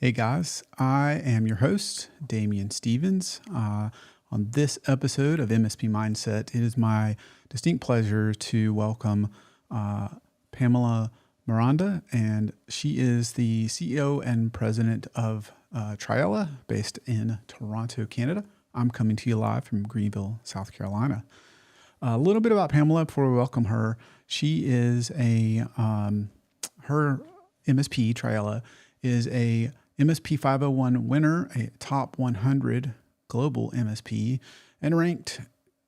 Hey guys, I am your host, Damien Stevens. On this episode of MSP Mindset, it is my distinct pleasure to welcome Pamela Miranda, and she is the CEO and President of Triella, based in Toronto, Canada. I'm coming to you live from Greenville, South Carolina. A little bit about Pamela before we welcome her. She is her MSP, Triella, is a MSP 501 winner, a top 100 global MSP, and ranked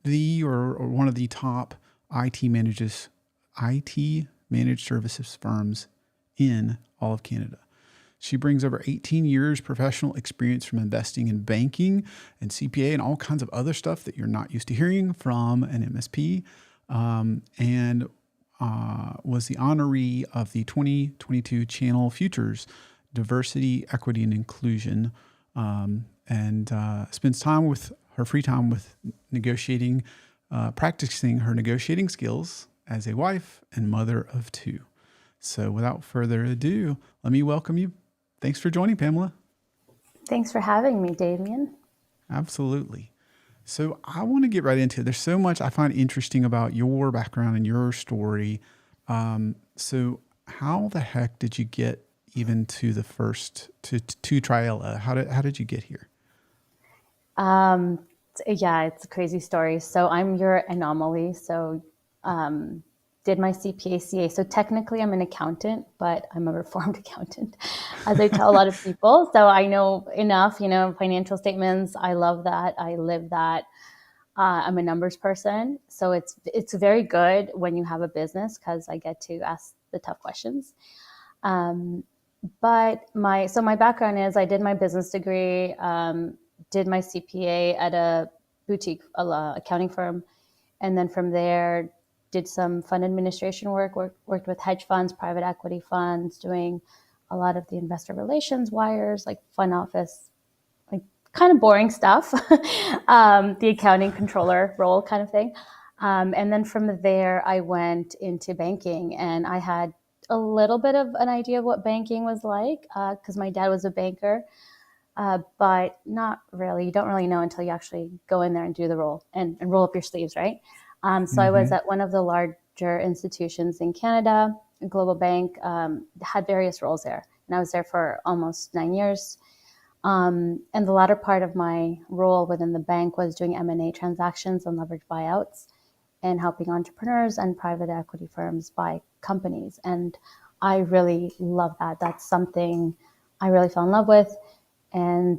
or one of the top IT managed services firms in all of Canada. She brings over 18 years professional experience from investing in banking and CPA and all kinds of other stuff that you're not used to hearing from an MSP, and was the honoree of the 2022 Channel Futures Diversity, Equity, and Inclusion, and spends time with her free time with practicing her negotiating skills as a wife and mother of two. So without further ado, let me welcome you. Thanks for joining, Pamela. Thanks for having me, Damien. Absolutely. So I want to get right into it. There's so much I find interesting about your background and your story. So how the heck did you get even to the first to Triella? How did you get here? Yeah, it's a crazy story. So I'm your anomaly. So did my CPA. So technically I'm an accountant, but I'm a reformed accountant, as I tell a lot of people. So I know enough, financial statements. I love that. I live that. I'm a numbers person. So it's very good when you have a business because I get to ask the tough questions. But my background is I did my business degree, did my CPA at a boutique accounting firm. And then from there, did some fund administration worked with hedge funds, private equity funds, doing a lot of the investor relations wires, like front office, like kind of boring stuff, the accounting controller role kind of thing. And then from there, I went into banking, and I had a little bit of an idea of what banking was like because my dad was a banker, but not really. You don't really know until you actually go in there and do the role and roll up your sleeves, right? So I was at one of the larger institutions in Canada, a global bank, had various roles there. And I was there for almost 9 years. And the latter part of my role within the bank was doing M&A transactions and leveraged buyouts and helping entrepreneurs and private equity firms buy companies. And I really love that. That's something I really fell in love with. And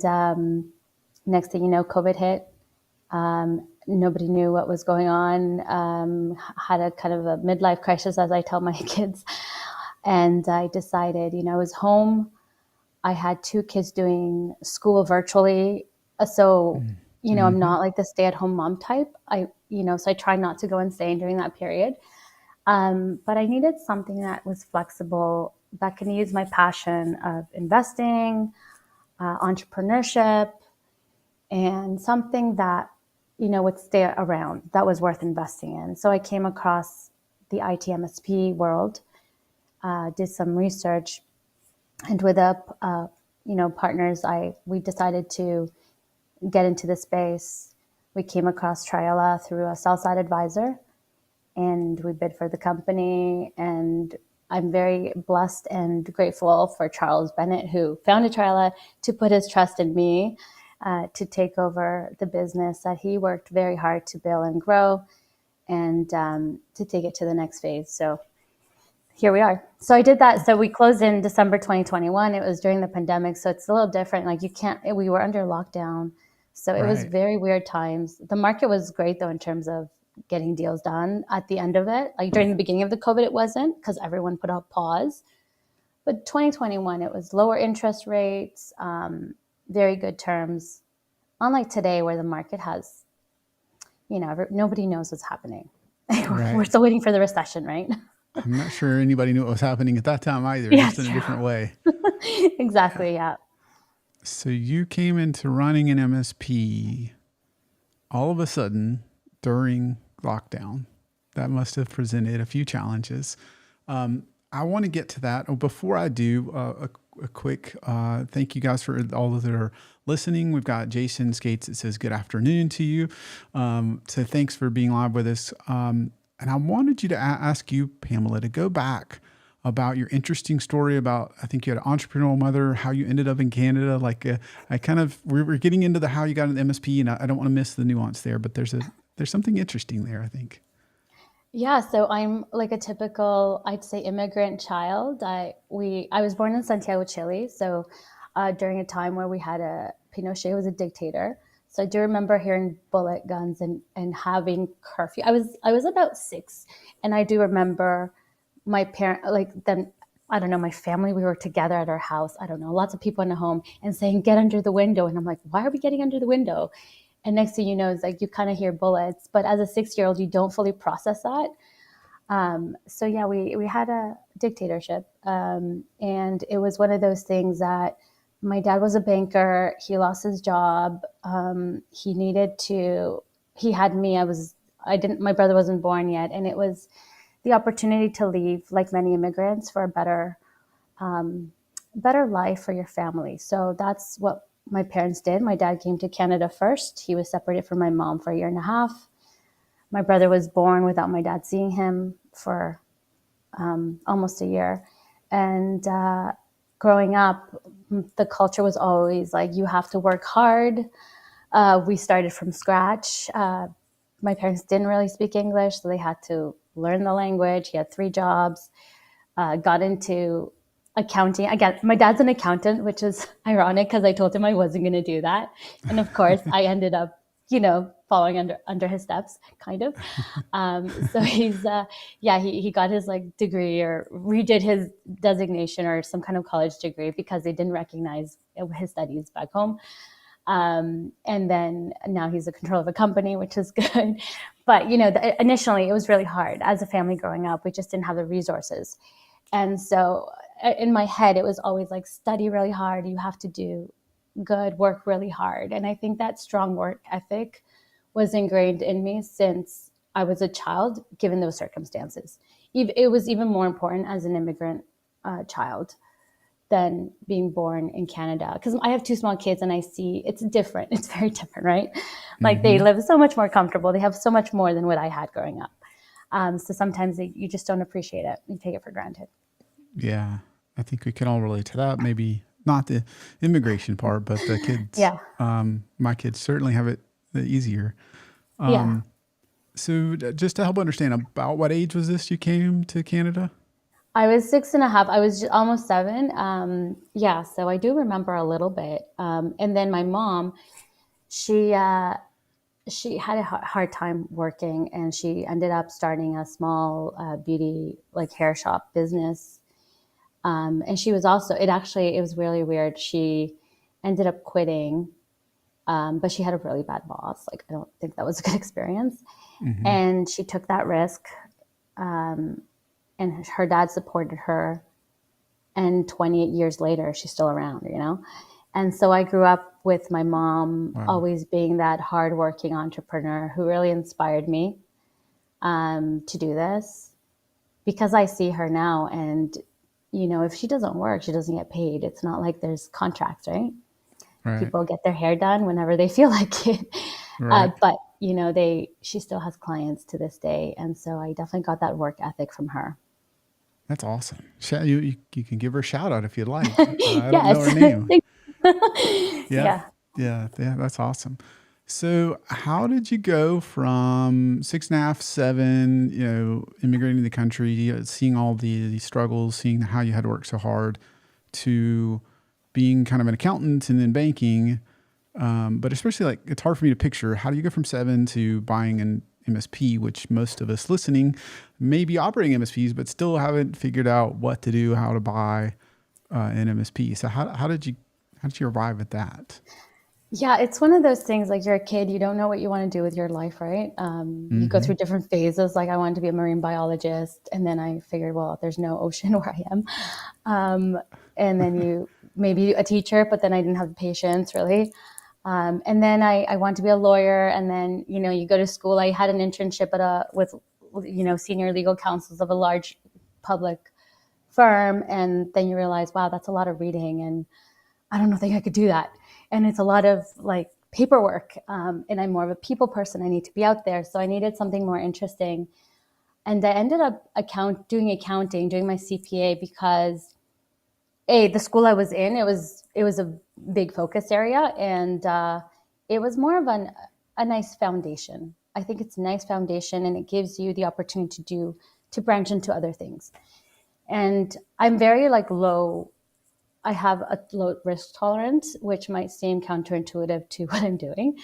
next thing you know, COVID hit. Nobody knew what was going on. Had a kind of a midlife crisis, as I tell my kids. And I decided, I was home. I had 2 kids doing school virtually. So, I'm not like the stay-at-home mom type. So I tried not to go insane during that period. But I needed something that was flexible, that can use my passion of investing, entrepreneurship, and something that, would stay around, that was worth investing in. So I came across the IT MSP world, did some research, and with partners, we decided to get into the space. We came across Triella through a sell-side advisor, and we bid for the company. And I'm very blessed and grateful for Charles Bennett, who founded Triella, to put his trust in me to take over the business that he worked very hard to build and grow, and to take it to the next phase. So here we are. So I did that. So we closed in December 2021. It was during the pandemic. So it's a little different. Like we were under lockdown. So it was very weird times. The market was great though, in terms of getting deals done at the end of it. Like during the beginning of the COVID, it wasn't, because everyone put a pause. But 2021, it was lower interest rates, very good terms. Unlike today, where the market has, nobody knows what's happening. Right. We're still waiting for the recession, right? I'm not sure anybody knew what was happening at that time either, just in a different way. Exactly, yeah. So you came into running an MSP all of a sudden during lockdown. That must have presented a few challenges. I want to get to that. Oh, before I do, a quick thank you guys for all that are listening. We've got Jason Skates that says good afternoon to you. So thanks for being live with us. And I wanted you to ask you, Pamela, to go back about your interesting story about, I think you had an entrepreneurial mother, how you ended up in Canada. Like we're getting into the how you got an MSP, and I don't want to miss the nuance there, but there's something interesting there, I think. Yeah, so I'm like a typical, I'd say, immigrant child. I was born in Santiago, Chile. So during a time where we had Pinochet was a dictator. So I do remember hearing bullet guns and having curfew. I was about 6, and I do remember my parent, like them, I don't know, my family, we were together at our house. I don't know, lots of people in the home and saying, get under the window. And I'm like, why are we getting under the window? And next thing you know, it's like you kind of hear bullets. But as a 6-year-old, you don't fully process that. So yeah, we had a dictatorship. And it was one of those things that my dad was a banker. He lost his job. He had me. My brother wasn't born yet. And it was the opportunity to leave, like many immigrants, for a better life for your family. So that's what my parents did. My dad came to Canada first. He was separated from my mom for a year and a half. My brother was born without my dad seeing him for almost a year. And growing up, the culture was always like, you have to work hard. We started from scratch. My parents didn't really speak English, so they had to learn the language. He had 3 jobs, got into accounting. Again, my dad's an accountant, which is ironic because I told him I wasn't going to do that. And of course, I ended up, following under his steps, kind of. So he got his like degree or redid his designation or some kind of college degree because they didn't recognize his studies back home. And then now he's a control of a company, which is good. But, initially it was really hard as a family growing up. We just didn't have the resources. And so in my head, it was always like, study really hard. You have to do good, work really hard. And I think that strong work ethic was ingrained in me since I was a child, given those circumstances. It was even more important as an immigrant child than being born in Canada. Because I have 2 small kids and I see it's different. It's very different, right? Like they live so much more comfortable. They have so much more than what I had growing up. So sometimes you just don't appreciate it. You take it for granted. Yeah, I think we can all relate to that. Maybe not the immigration part, but the kids. Yeah. My kids certainly have it easier. Yeah. So just to help understand, about what age was this you came to Canada? I was 6.5. I was almost 7. So I do remember a little bit. And then my mom, she had a hard time working, and she ended up starting a small beauty, like hair shop business. And she was also, it was really weird. She ended up quitting, but she had a really bad boss. Like, I don't think that was a good experience. Mm-hmm. And she took that risk. And her dad supported her. And 28 years later, she's still around, And so I grew up with my mom always being that hardworking entrepreneur who really inspired me to do this, because I see her now, and if she doesn't work, she doesn't get paid. It's not like there's contracts, right? Right. People get their hair done whenever they feel like it. Right. But she still has clients to this day, and so I definitely got that work ethic from her. That's awesome. You can give her a shout out if you'd like. I don't know her name. Yeah. That's awesome. So how did you go from 6.5, 7, immigrating to the country, seeing all the struggles, seeing how you had to work so hard, to being kind of an accountant and then banking? But especially, like, it's hard for me to picture, how do you go from 7 to buying an MSP, which most of us listening may be operating MSPs, but still haven't figured out what to do, how to buy an MSP. So how did you arrive at that? Yeah, it's one of those things, like, you're a kid, you don't know what you want to do with your life, right? You go through different phases. Like, I wanted to be a marine biologist, and then I figured, well, there's no ocean where I am. And then maybe a teacher, but then I didn't have the patience, really. And then I wanted to be a lawyer, and then, you go to school. I had an internship with senior legal counsels of a large public firm. And then you realize, wow, that's a lot of reading, and I don't think I could do that. And it's a lot of like paperwork. And I'm more of a people person. I need to be out there. So I needed something more interesting. And I ended up doing accounting, doing my CPA, because the school I was in, it was a big focus area, and it was more of a nice foundation. I think it's a nice foundation, and it gives you the opportunity to branch into other things. And I'm very like low. I have a low risk tolerance, which might seem counterintuitive to what I'm doing.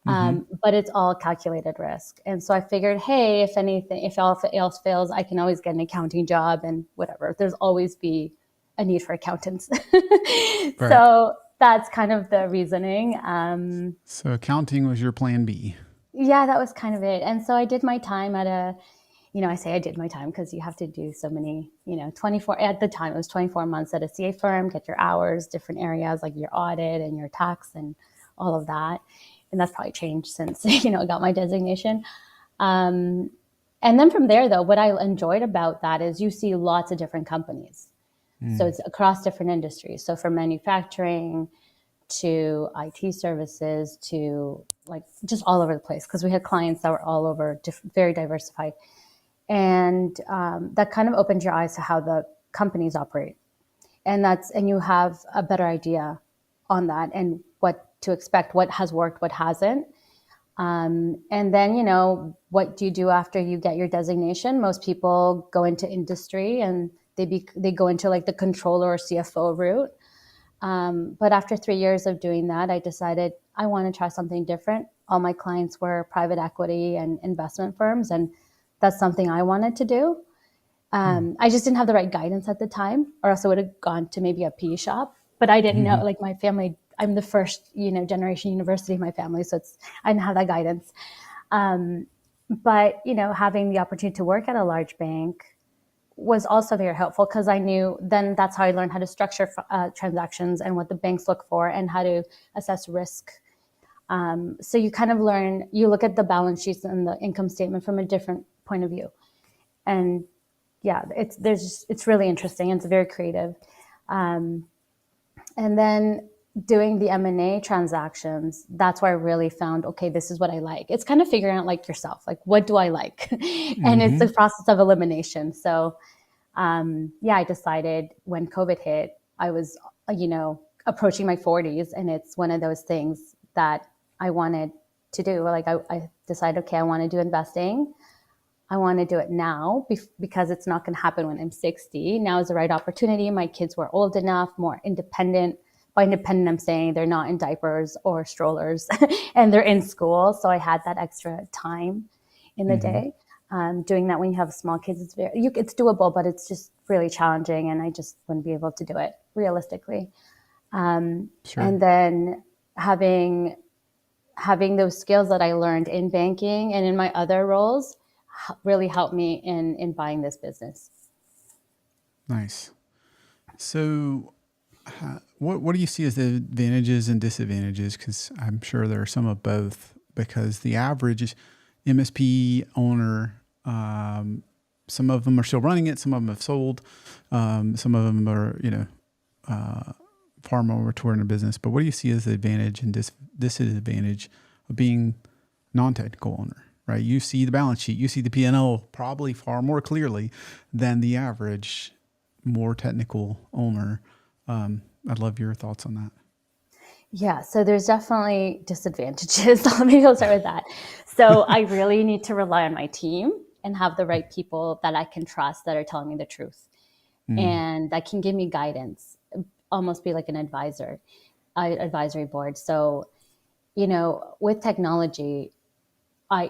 But it's all calculated risk. And so I figured, hey, if all else fails, I can always get an accounting job and whatever. There's always be a need for accountants. Right. So that's kind of the reasoning. So accounting was your plan B. Yeah, that was kind of it. And so I did my time I say I did my time because you have to do so many, 24, at the time it was 24 months at a CA firm, get your hours, different areas like your audit and your tax and all of that. And that's probably changed since, I got my designation. And then from there, though, what I enjoyed about that is you see lots of different companies. So it's across different industries. So from manufacturing to IT services to like just all over the place, because we had clients that were all over, very diversified. And that kind of opened your eyes to how the companies operate. And you have a better idea on that and what to expect, what has worked, what hasn't. And then, what do you do after you get your designation? Most people go into industry and they go into like the controller or CFO route. But after 3 years of doing that, I decided I want to try something different. All my clients were private equity and investment firms, and that's something I wanted to do. I just didn't have the right guidance at the time, or else I would have gone to maybe a PE shop. But I didn't know, like my family, I'm the first, generation university in my family. So I didn't have that guidance. But, having the opportunity to work at a large bank was also very helpful, because I knew then that's how I learned how to structure transactions and what the banks look for and how to assess risk. So you kind of you look at the balance sheets and the income statement from a different point of view. And yeah, it's really interesting. It's very creative. And then doing the M&A transactions, that's where I really found, okay, this is what I like. It's kind of figuring out like yourself, like, what do I like? And it's the process of elimination. So I decided when COVID hit, I was, approaching my 40s, and it's one of those things that I wanted to do. Like I decided, okay, I want to do investing. I want to do it now because it's not going to happen when I'm 60. Now is the right opportunity. My kids were old enough, more independent. By independent, I'm saying they're not in diapers or strollers and they're in school. So I had that extra time in the day. Doing that when you have small kids, it's doable, but it's just really challenging. And I just wouldn't be able to do it realistically. Sure. And then having those skills that I learned in banking and in my other roles really helped me in buying this business. Nice. So what do you see as the advantages and disadvantages? Because I'm sure there are some of both, because the average MSP owner, some of them are still running it, some of them have sold, some of them are, far more mature in their business. But what do you see as the advantage and disadvantage of being non-technical owner? Right? You see the balance sheet, you see the P&L probably far more clearly than the average, more technical owner. I'd love your thoughts on that. Yeah, so there's definitely disadvantages. Maybe I'll start with that. So I really need to rely on my team and have the right people that I can trust that are telling me the truth and that can give me guidance, almost be like an advisory board. So, with technology, I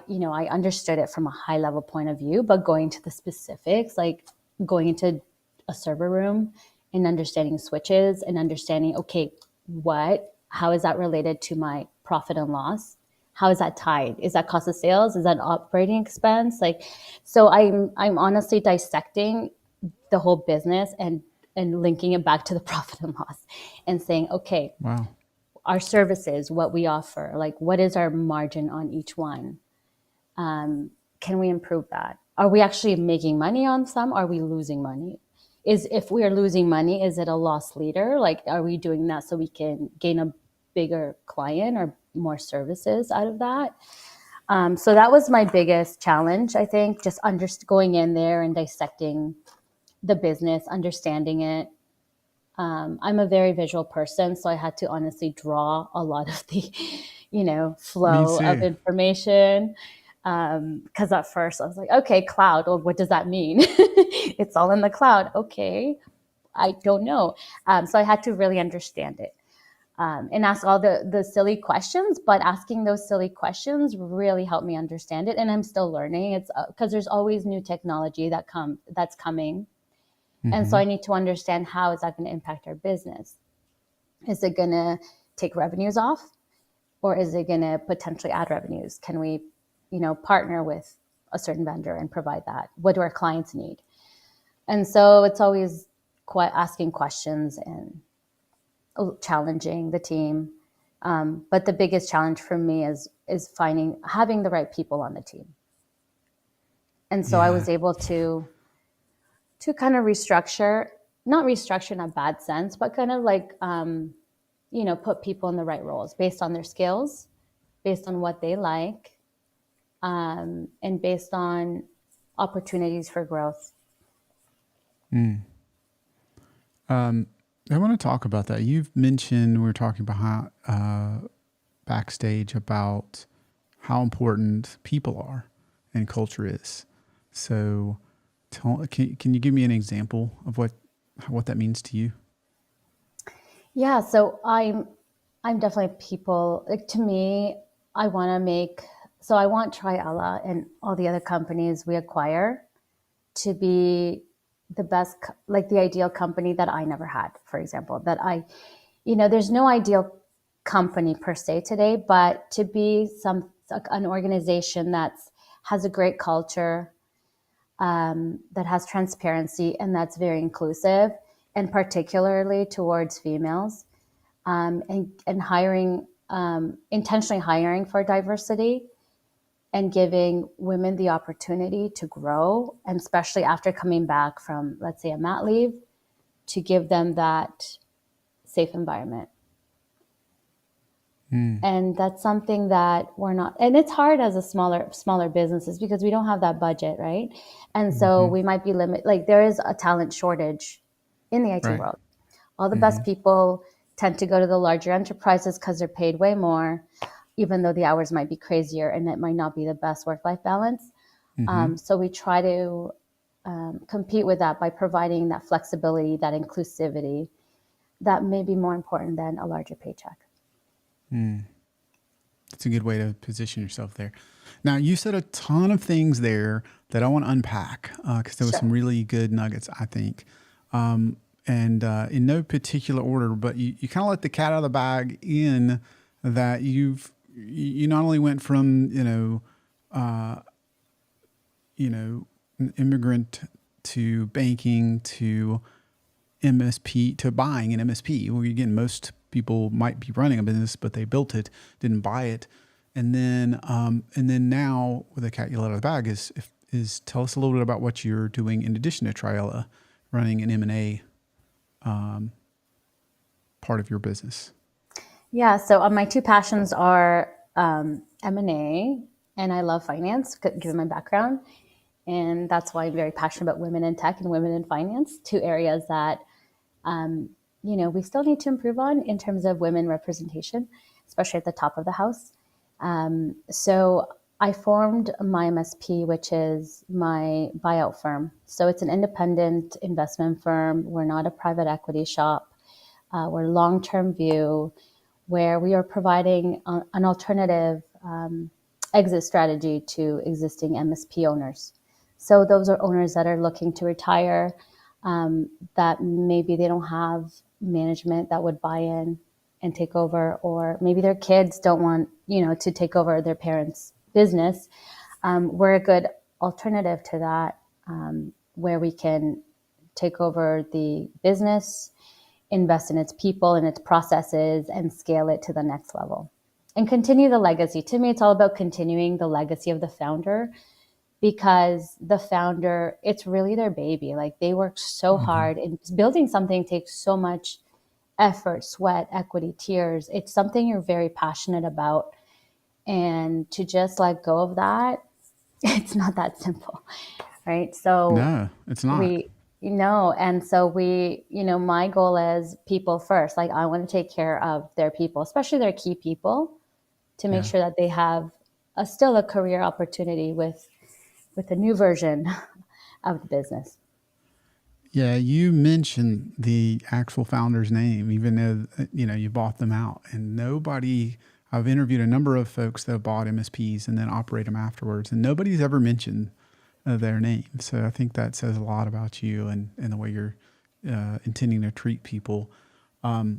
understood it from a high level point of view, but going to the specifics, like going into a server room and understanding switches and understanding, okay, how is that related to my profit and loss? How is that tied? Is that cost of sales? Is that operating expense? So I'm honestly dissecting the whole business and linking it back to the profit and loss and saying, okay, wow, our services, what we offer, like what is our margin on each one? Can we improve that? Are we actually making money on some? Are we losing money? is if we are losing money, is it a loss leader? Like, are we doing that so we can gain a bigger client or more services out of that? So that was my biggest challenge, I think, just going in there and dissecting the business, understanding it. I'm a very visual person, so I had to honestly draw a lot of the, Me flow of too. information. Because at first I was like, okay, cloud. Well, what does that mean? It's all in the cloud. Okay, I don't know. So I had to really understand it. And ask all the silly questions, but asking those silly questions really helped me understand it. And I'm still learning. It's because there's always new technology that's coming. And so Mm-hmm. I need to understand, how is that going to impact our business? Is it going to take revenues off, or is it going to potentially add revenues? Can we, partner with a certain vendor and provide that? What do our clients need? And so it's always quite asking questions and challenging the team. But the biggest challenge for me is having the right people on the team. And so I Yeah. was able to kind of not restructure in a bad sense, but kind of like, put people in the right roles based on their skills, based on what they like, and based on opportunities for growth. Mm. I want to talk about that. You've mentioned, we were talking behind backstage about how important people are and culture is. So, can you give me an example of what that means to you? Yeah, so I'm definitely people. Like, to me, I want to make so I want Triella and all the other companies we acquire to be the best, like the ideal company that I never had, for example. There's no ideal company per se today, but to be an organization that's has a great culture, that has transparency, and that's very inclusive, and particularly towards females, and hiring, intentionally hiring for diversity, and giving women the opportunity to grow, and especially after coming back from, let's say, a mat leave, to give them that safe environment. Mm. And that's something that we're not, and it's hard as a smaller businesses because we don't have that budget, right? And so Mm-hmm. we might be like, there is a talent shortage in the IT Right. world. All the Mm-hmm. best people tend to go to the larger enterprises because they're paid way more, even though the hours might be crazier and it might not be the best work-life balance. Mm-hmm. So we try to compete with that by providing that flexibility, that inclusivity, that may be more important than a larger paycheck. Mm. That's a good way to position yourself there. Now, you said a ton of things there that I want to unpack because there was some Sure. really good nuggets, I think. And in no particular order, but you kind of let the cat out of the bag in that you not only went from, an immigrant to banking to MSP to buying an MSP. Well, again, most people might be running a business, but they built it, didn't buy it, and then now with the cat you let out of the bag is tell us a little bit about what you're doing in addition to Triella, running an M&A part of your business. Yeah. So my two passions are M&A, and I love finance, given my background. And that's why I'm very passionate about women in tech and women in finance, two areas that we still need to improve on in terms of women representation, especially at the top of the house. So I formed my MSP, which is my buyout firm. So it's an independent investment firm. We're not a private equity shop. We're long-term view, where we are providing an alternative exit strategy to existing MSP owners. So those are owners that are looking to retire, that maybe they don't have management that would buy in and take over, or maybe their kids don't want, to take over their parents' business. We're a good alternative to that, where we can take over the business, invest in its people and its processes, and scale it to the next level and continue the legacy. To me, it's all about continuing the legacy of the founder because the founder, it's really their baby. Like they work so hard, and building something takes so much effort, sweat, equity, tears. It's something you're very passionate about. And to just let go of that, it's not that simple, right? So No, it's not. we, and so we, my goal is people first. Like I want to take care of their people, especially their key people, to make Yeah. sure that they have still a career opportunity with a new version of the business. Yeah, you mentioned the actual founder's name, even though you bought them out, and nobody. I've interviewed a number of folks that have bought MSPs and then operate them afterwards, and nobody's ever mentioned their name. So I think that says a lot about you and the way you're intending to treat people. I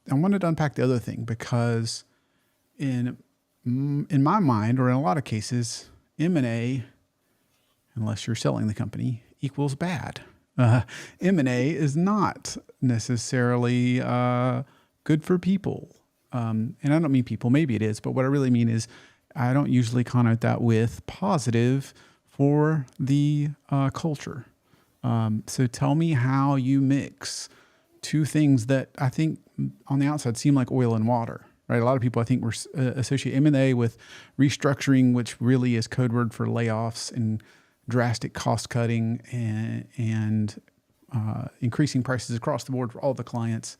wanted to unpack the other thing because in my mind, or in a lot of cases, M&A, unless you're selling the company, equals bad. M&A is not necessarily good for people. And I don't mean people, maybe it is, but what I really mean is I don't usually connote that with positive for the culture. So tell me how you mix two things that I think on the outside seem like oil and water, right? A lot of people, I think, associate M&A with restructuring, which really is code word for layoffs and drastic cost cutting and increasing prices across the board for all the clients.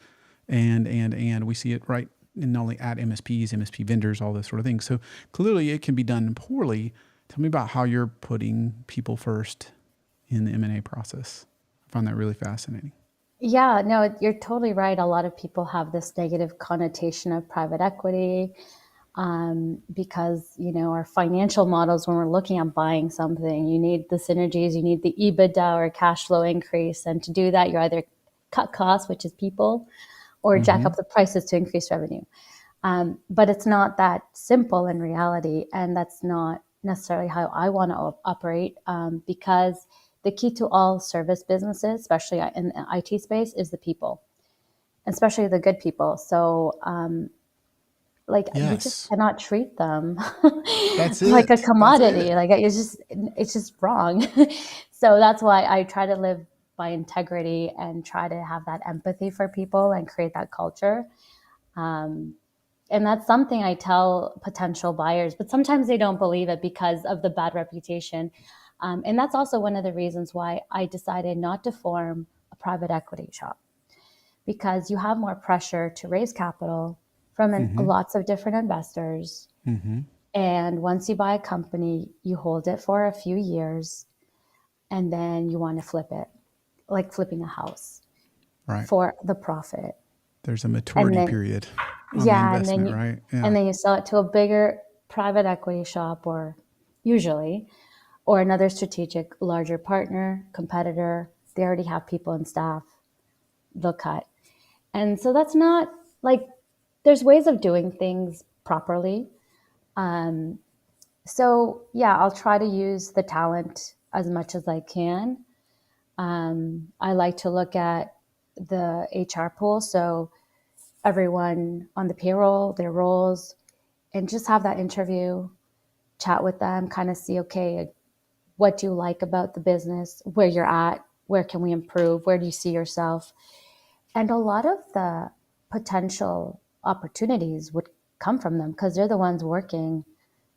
And we see it right in not only at MSPs, MSP vendors, all those sort of things. So clearly it can be done poorly. Tell me about how you're putting people first in the M&A process. I find that really fascinating. Yeah, no, you're totally right. A lot of people have this negative connotation of private equity because, our financial models, when we're looking at buying something, you need the synergies, you need the EBITDA or cash flow increase. And to do that, you either cut costs, which is people, or jack up the prices to increase revenue. But it's not that simple in reality. And that's not necessarily how I want to operate because the key to all service businesses, especially in the IT space, is the people, especially the good people. So, you just Yes, cannot treat them that's like a it. That's commodity. it. Like it's just wrong. So that's why I try to live by integrity and try to have that empathy for people and create that culture. And that's something I tell potential buyers, but sometimes they don't believe it because of the bad reputation. And that's also one of the reasons why I decided not to form a private equity shop, because you have more pressure to raise capital from lots of different investors. And once you buy a company, you hold it for a few years and then you want to flip it, like flipping a house Right. for the profit. There's a And maturity then, period on the yeah, and then investment, you, right? and Yeah. then you sell it to a bigger private equity shop, or usually, or another strategic larger partner, competitor. They already have people and staff, they'll cut. And so that's not like, there's ways of doing things properly. So yeah, I'll try to use the talent as much as I can. I like to look at the HR pool. So everyone on the payroll, their roles, and just have that interview, chat with them, kind of see, okay, what do you like about the business, where you're at, where can we improve, where do you see yourself? And a lot of the potential opportunities would come from them because they're the ones working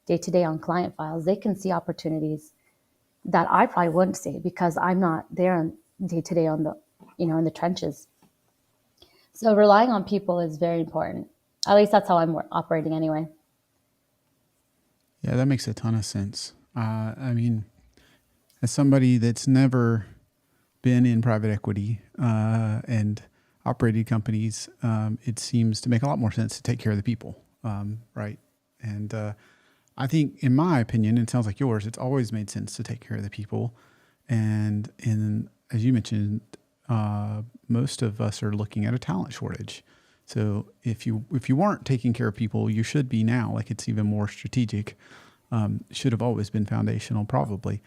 day to day on client files. They can see opportunities that I probably wouldn't see because I'm not there day to day on the, in the trenches. So relying on people is very important. At least that's how I'm operating anyway. Yeah, that makes a ton of sense. I mean, as somebody that's never been in private equity and operated companies, it seems to make a lot more sense to take care of the people, right? And I think, in my opinion, it sounds like yours, it's always made sense to take care of the people. And as you mentioned, most of us are looking at a talent shortage. So if you weren't taking care of people, you should be now. Like, it's even more strategic. Should have always been foundational, probably.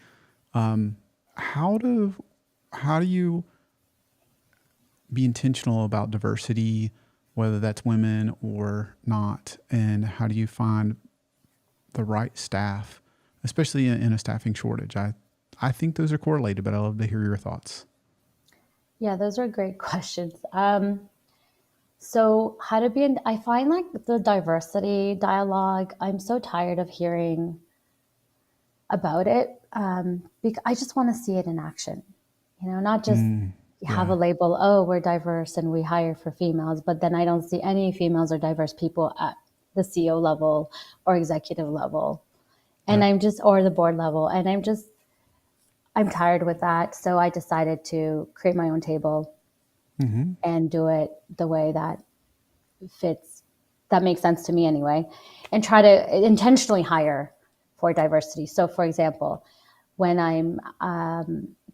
How do you be intentional about diversity, whether that's women or not, and how do you find the right staff especially in a staffing shortage? I think those are correlated, but I'd love to hear your thoughts. Yeah, those are great questions. So how to be in, I find like the diversity dialogue, I'm so tired of hearing about it, because I just want to see it in action. Not just have a Yeah. label, oh, we're diverse and we hire for females, but then I don't see any females or diverse people at the CEO level or executive level. And Yep. or the board level. And I'm tired with that. So I decided to create my own table Mm-hmm. and do it the way that fits, that makes sense to me anyway, and try to intentionally hire for diversity. So, for example, when I'm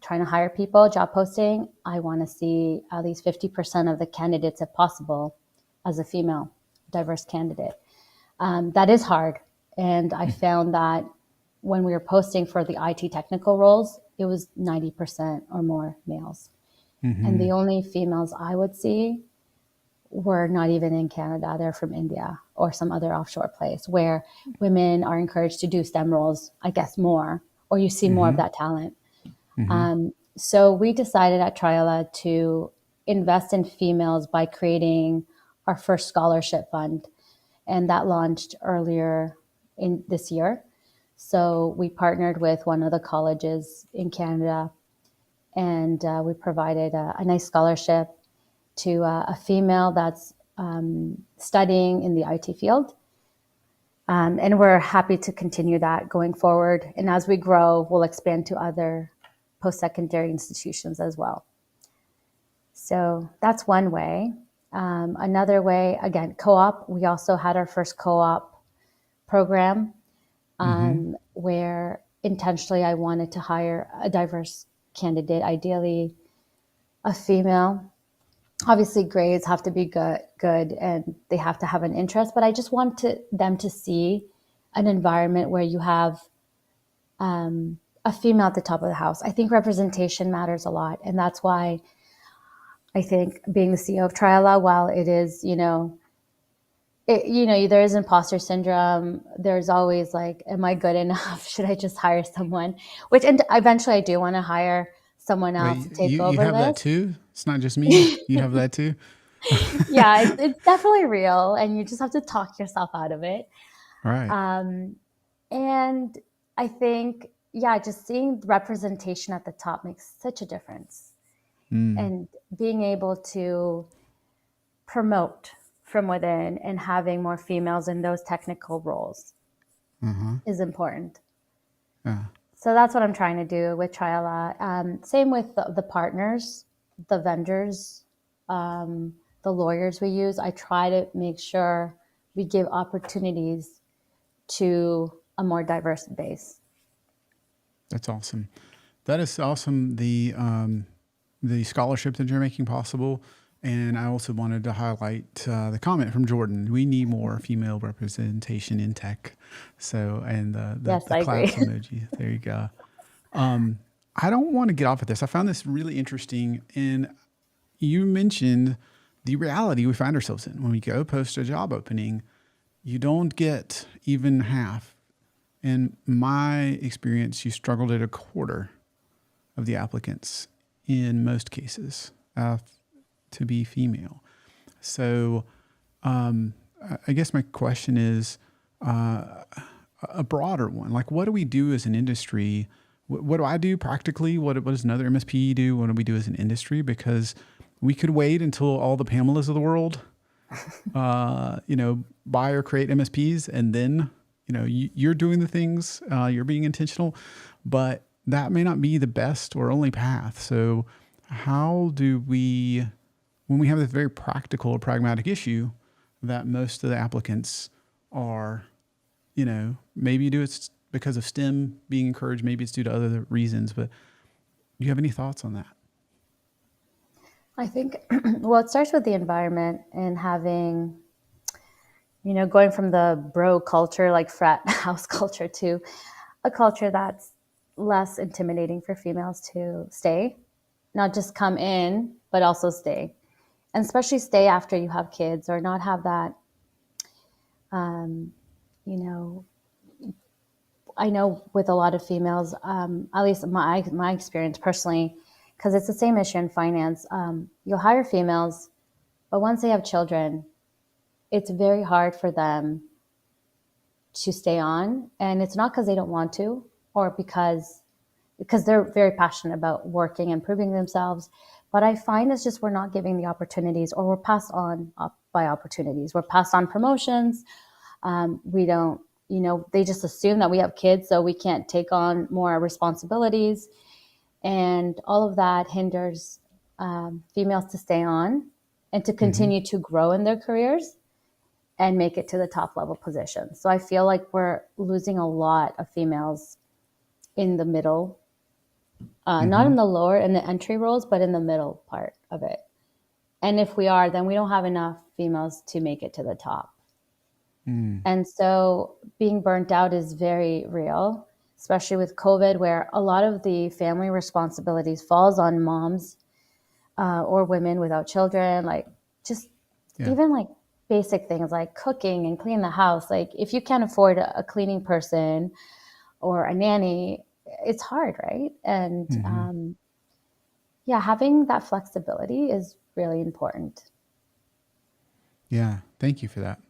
trying to hire people, job posting, I want to see at least 50% of the candidates, if possible, as a female diverse candidate. That is hard. And I found that when we were posting for the IT technical roles, it was 90% or more males. And Mm-hmm. the only females I would see were not even in Canada. They're from India or some other offshore place where women are encouraged to do STEM roles, I guess, more, or you see more of Mm-hmm. that talent. Mm-hmm. So we decided at Triella to invest in females by creating our first scholarship fund. And that launched earlier in this year. So we partnered with one of the colleges in Canada, and we provided a nice scholarship to a female that's studying in the IT field. And we're happy to continue that going forward. And as we grow, we'll expand to other post-secondary institutions as well. So that's one way. Another way, again, co-op. We also had our first co-op program Mm-hmm. where intentionally I wanted to hire a diverse candidate, ideally a female. Obviously, grades have to be good, and they have to have an interest. But I just want them to see an environment where you have a female at the top of the house. I think representation matters a lot, and that's why I think being the CEO of Triella, while it is, there is imposter syndrome. There's always like, am I good enough? Should I just hire someone? Which, and eventually I do want to hire someone else to Wait, take you over have that this. too? It's not just me. You have that too? Yeah, it's definitely real, and you just have to talk yourself out of it. All right. And I think, yeah, just seeing representation at the top makes such a difference. Mm. And being able to promote from within and having more females in those technical roles Uh-huh. is important. Yeah. So that's what I'm trying to do with Triala. Same with the partners, the vendors, the lawyers we use. I try to make sure we give opportunities to a more diverse base. That's awesome. That is awesome. The scholarship that you're making possible. And I also wanted to highlight the comment from Jordan. We need more female representation in tech. So, and Yes, the I agree. claps emoji. There you go. I don't want to get off of this. I found this really interesting. And you mentioned the reality we find ourselves in when we go post a job opening. You don't get even half. In my experience, you struggled at a quarter of the applicants in most cases to be female. So I guess my question is a broader one. Like, what do we do as an industry? What do I do practically? What does another MSP do? What do we do as an industry? Because we could wait until all the Pamelas of the world, buy or create MSPs, and then you're doing the things, you're being intentional, but that may not be the best or only path. So how do we, when we have this very practical or pragmatic issue that most of the applicants are, maybe you do it because of STEM being encouraged, maybe it's due to other reasons, but do you have any thoughts on that? I think, well, it starts with the environment and having, going from the bro culture, like frat house culture, to a culture that's less intimidating for females to stay, not just come in, but also stay. And especially stay after you have kids, or not have that, you know, I know with a lot of females, at least my experience personally, because it's the same issue in finance. You'll hire females, but once they have children, it's very hard for them to stay on, and it's not because they don't want to, or because they're very passionate about working and proving themselves. But I find it's just we're not giving the opportunities, or we're passed on by opportunities. We're passed on promotions. We don't, they just assume that we have kids, so we can't take on more responsibilities. And all of that hinders females to stay on and to continue to grow in their careers and make it to the top level positions. So I feel like we're losing a lot of females in the middle, not in the lower, in the entry roles, but in the middle part of it. And if we are, then we don't have enough females to make it to the top. And so being burnt out is very real, especially with COVID, where a lot of the family responsibilities falls on moms or women without children, like just even like basic things like cooking and cleaning the house. Like if you can't afford a cleaning person or a nanny, it's hard, right? And having that flexibility is really important. Yeah, thank you for that.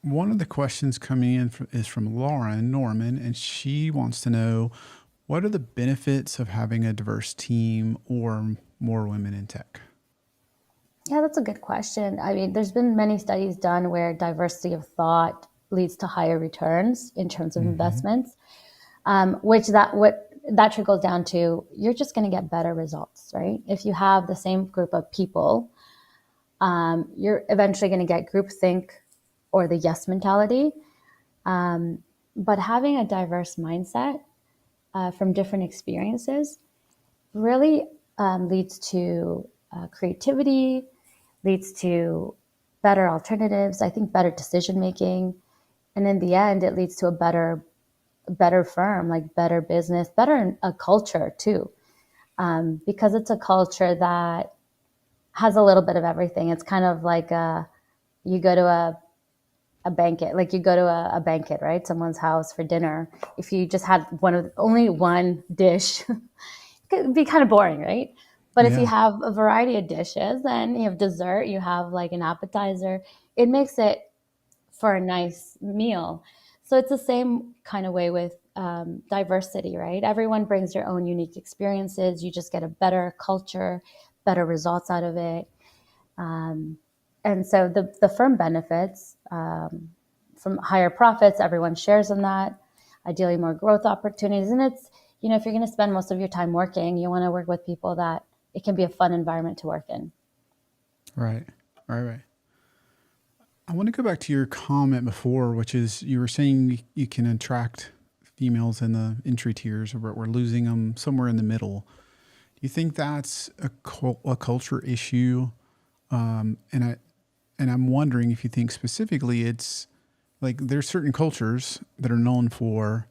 One of the questions coming in is from Lauren Norman, and she wants to know, what are the benefits of having a diverse team or more women in tech? Yeah, that's a good question. I mean, there's been many studies done where diversity of thought leads to higher returns in terms of investments, what that trickles down to, you're just going to get better results, right? If you have the same group of people, you're eventually going to get groupthink or the yes mentality. But having a diverse mindset from different experiences really leads to creativity, leads to better alternatives, I think better decision making. And in the end, it leads to a better firm, like better business, better a culture too. Because it's a culture that has a little bit of everything. It's kind of like you go to a banquet, like you go to a banquet, right? Someone's house for dinner. If you just had only one dish, it could be kind of boring, right? But if you have a variety of dishes, then you have dessert, you have like an appetizer, it makes it for a nice meal. So it's the same kind of way with diversity, right? Everyone brings their own unique experiences. You just get a better culture, better results out of it. And so the firm benefits from higher profits, everyone shares in that, ideally more growth opportunities. And it's, if you're going to spend most of your time working, you want to work with people that it can be a fun environment to work in. Right. I want to go back to your comment before, which is you were saying you can attract females in the entry tiers, but we're losing them somewhere in the middle. Do you think that's a culture issue? And I'm wondering if you think specifically it's like there's certain cultures that are known for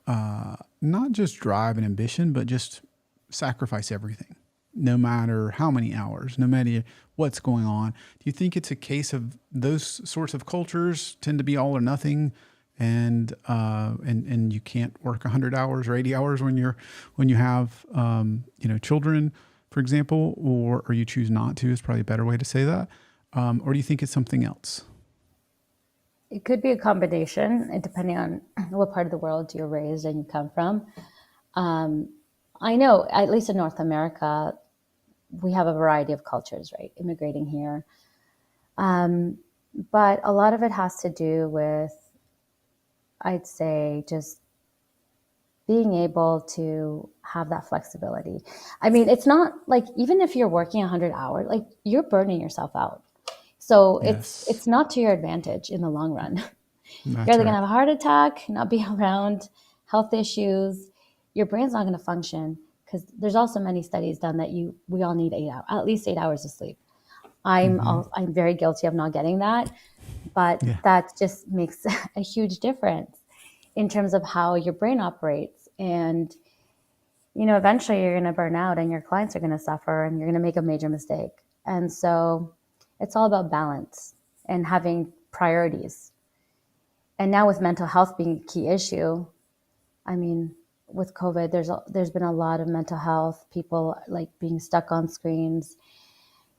not just drive and ambition, but just sacrifice everything, no matter how many hours, no matter what's going on. Do you think it's a case of those sorts of cultures tend to be all or nothing, and you can't work 100 hours or 80 hours when you have children, for example, or you choose not to is probably a better way to say that, or do you think it's something else? It could be a combination, depending on what part of the world you're raised and you come from. I know, at least in North America, we have a variety of cultures, right? Immigrating here. But a lot of it has to do with, I'd say, just being able to have that flexibility. I mean, it's not like, even if you're working 100 hours, like you're burning yourself out. So it's not to your advantage in the long run. You're either going to have a heart attack, not be around, health issues. Your brain's not going to function, because there's also many studies done that we all need at least 8 hours of sleep. I'm very guilty of not getting that, but that just makes a huge difference in terms of how your brain operates. And eventually you're going to burn out, and your clients are going to suffer, and you're going to make a major mistake. And so it's all about balance and having priorities. And now with mental health being a key issue, I mean, with COVID, there's been a lot of mental health, people like being stuck on screens.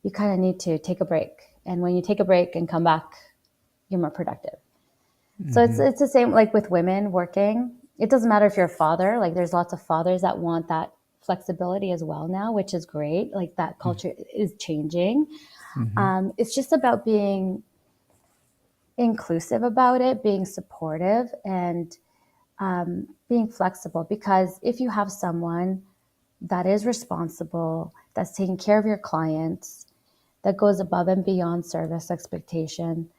You kind of need to take a break. And when you take a break and come back, you're more productive. So it's the same like with women working. It doesn't matter if you're a father, like there's lots of fathers that want that flexibility as well now, which is great. Like that culture is changing. It's just about being inclusive about it, being supportive, and being flexible. Because if you have someone that is responsible, that's taking care of your clients, that goes above and beyond service expectation,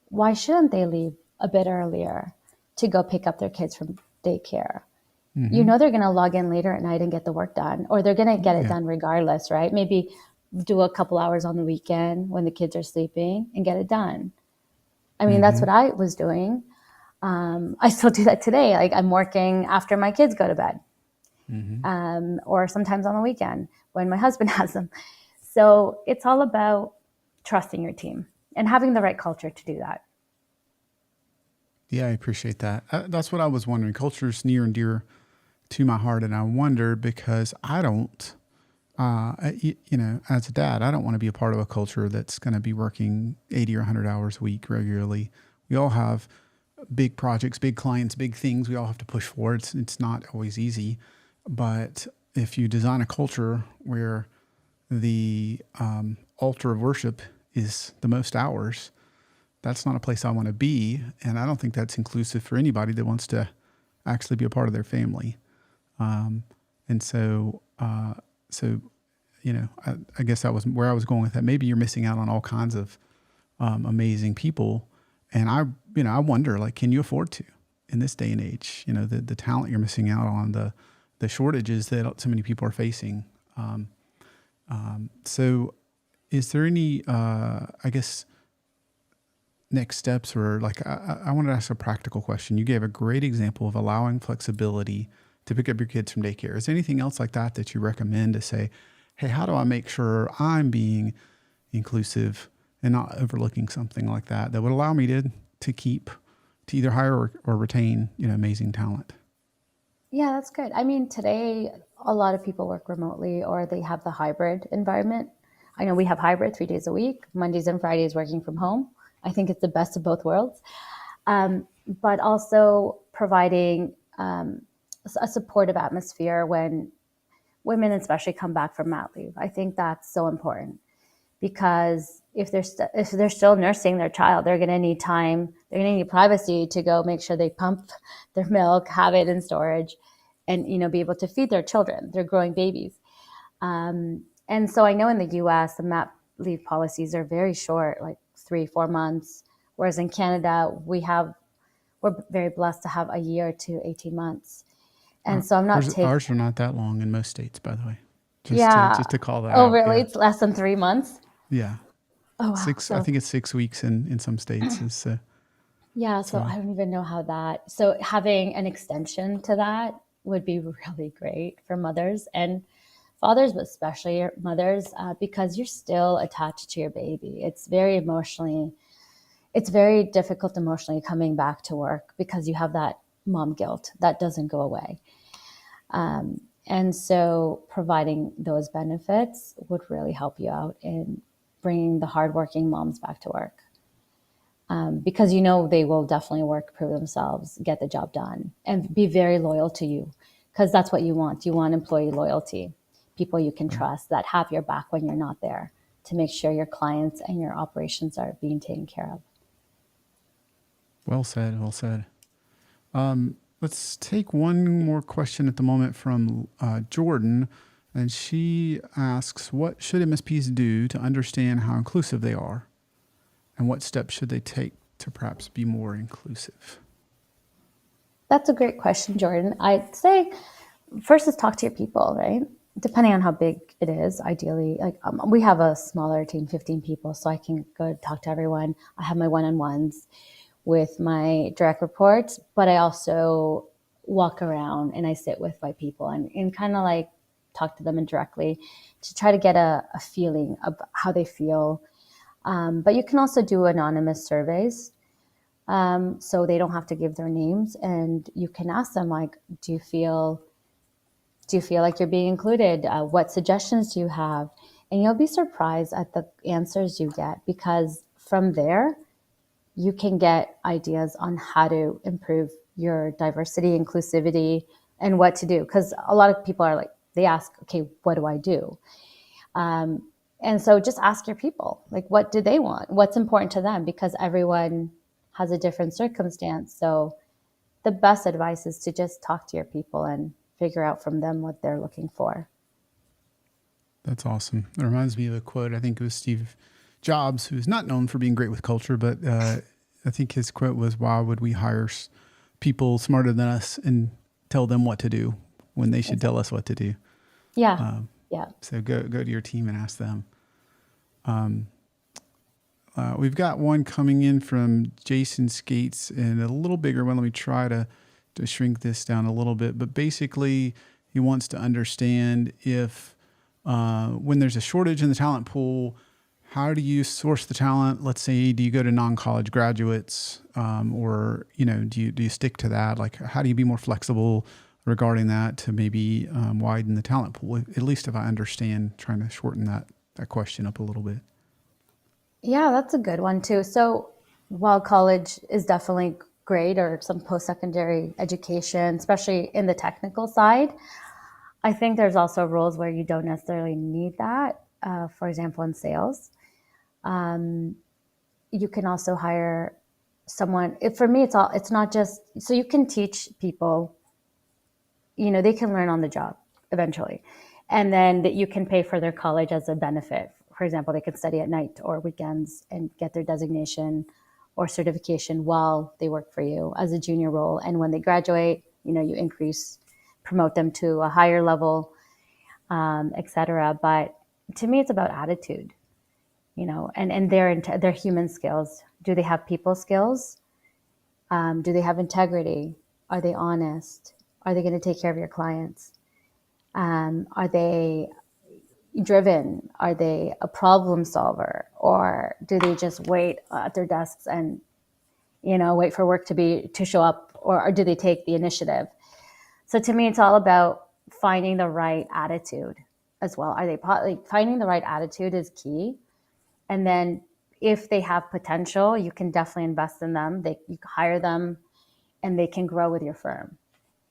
why shouldn't they leave a bit earlier to go pick up their kids from daycare? You know they're going to log in later at night and get the work done, or they're going to get it done regardless, right? Maybe do a couple hours on the weekend when the kids are sleeping and get it done. I mean, that's what I was doing. I still do that today. Like I'm working after my kids go to bed, or sometimes on the weekend when my husband has them. So it's all about trusting your team and having the right culture to do that. Yeah, I appreciate that. That's what I was wondering. Culture is near and dear to my heart, and I wonder because I don't, as a dad, I don't want to be a part of a culture that's going to be working 80 or 100 hours a week regularly. We all have big projects, big clients, big things we all have to push for. It's not always easy, but if you design a culture where the altar of worship is the most hours, that's not a place I want to be. And I don't think that's inclusive for anybody that wants to actually be a part of their family. And so, I guess that was where I was going with that. Maybe you're missing out on all kinds of amazing people. And I wonder, like, can you afford to in this day and age? You know, the talent you're missing out on, the shortages that so many people are facing. So is there any, next steps, or like, I wanted to ask a practical question. You gave a great example of allowing flexibility to pick up your kids from daycare. Is there anything else like that you recommend to say, hey, how do I make sure I'm being inclusive and not overlooking something like that would allow me to either hire or retain, amazing talent? Yeah, that's good. I mean, today a lot of people work remotely or they have the hybrid environment. I know we have hybrid 3 days a week, Mondays and Fridays working from home. I think it's the best of both worlds. But also providing a supportive atmosphere when women especially come back from mat leave. I think that's so important because if they're still nursing their child, they're going to need time, they're going to need privacy to go make sure they pump their milk, have it in storage, and be able to feed their children. They're growing babies. And so I know in the US, the mat leave policies are very short, like 3-4 months, whereas in Canada, we're very blessed to have a year to 18 months. And so I'm not taking... Ours are not that long in most states, by the way. Just to call that out. Oh, out. really? Yeah. It's less than 3 months? Yeah. Oh, wow. I think it's 6 weeks in some states. Yeah, so I don't even know how that... So having an extension to that would be really great for mothers and fathers, but especially mothers, because you're still attached to your baby. It's very difficult emotionally coming back to work because you have that mom guilt that doesn't go away. And so providing those benefits would really help you out in bringing the hardworking moms back to work. Because they will definitely work, prove themselves, get the job done, and be very loyal to you because that's what you want. You want employee loyalty, people you can trust that have your back when you're not there to make sure your clients and your operations are being taken care of. Well said. Well said. Let's take one more question at the moment from Jordan. And she asks, what should MSPs do to understand how inclusive they are? And what steps should they take to perhaps be more inclusive? That's a great question, Jordan. I'd say first is talk to your people, right? Depending on how big it is, ideally, we have a smaller team, 15 people, so I can go talk to everyone. I have my one-on-ones with my direct reports, but I also walk around and I sit with my people and kind of like talk to them indirectly to try to get a feeling of how they feel. But you can also do anonymous surveys So they don't have to give their names, and you can ask them like, do you feel like you're being included? What suggestions do you have? And you'll be surprised at the answers you get, because from there, you can get ideas on how to improve your diversity, inclusivity, and what to do. Because a lot of people are like, they ask, okay, what do I do? And so just ask your people, like, what do they want? What's important to them? Because everyone has a different circumstance. So the best advice is to just talk to your people and figure out from them what they're looking for. That's awesome. It reminds me of a quote. I think it was Steve Jobs, who's not known for being great with culture, but I think his quote was, "Why would we hire people smarter than us and tell them what to do when they should tell us what to do?" Yeah. Yeah. So go to your team and ask them. We've got one coming in from Jason Skates, and a little bigger one. Let me try to shrink this down a little bit. But basically, he wants to understand if when there's a shortage in the talent pool, how do you source the talent? Let's say, do you go to non-college graduates, or do you stick to that? Like, how do you be more flexible regarding that to maybe widen the talent pool? At least if I understand, trying to shorten that question up a little bit. Yeah, that's a good one too. So while college is definitely great, or some post-secondary education, especially in the technical side, I think there's also roles where you don't necessarily need that. For example, in sales, you can also hire someone. For me, it's not just, so you can teach people, they can learn on the job eventually. And then that you can pay for their college as a benefit. For example, they can study at night or weekends and get their designation or certification while they work for you as a junior role. And when they graduate, you promote them to a higher level, etc. But to me, it's about attitude, and their human skills. Do they have people skills? Do they have integrity? Are they honest? Are they going to take care of your clients? Are they driven? Are they a problem solver? Or do they just wait at their desks and, wait for work to show up? Or do they take the initiative? So to me, it's all about finding the right attitude as well. Finding the right attitude is key. And then if they have potential, you can definitely invest in them. You can hire them and they can grow with your firm.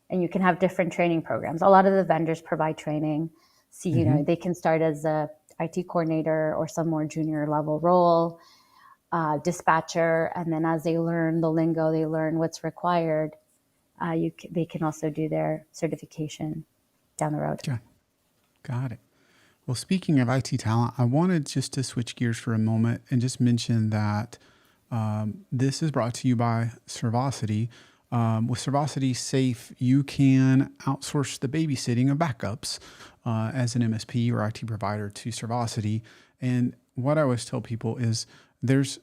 And you can have different training programs. A lot of the vendors provide training. So, they can start as a IT coordinator or some more junior level role, dispatcher. And then as they learn the lingo, they learn what's required. They can also do their certification down the road. Okay. Got it. Well, speaking of IT talent, I wanted just to switch gears for a moment and just mention that this is brought to you by Servosity. With Servosity Safe, you can outsource the babysitting of backups as an MSP or IT provider to Servosity. And what I always tell people is there's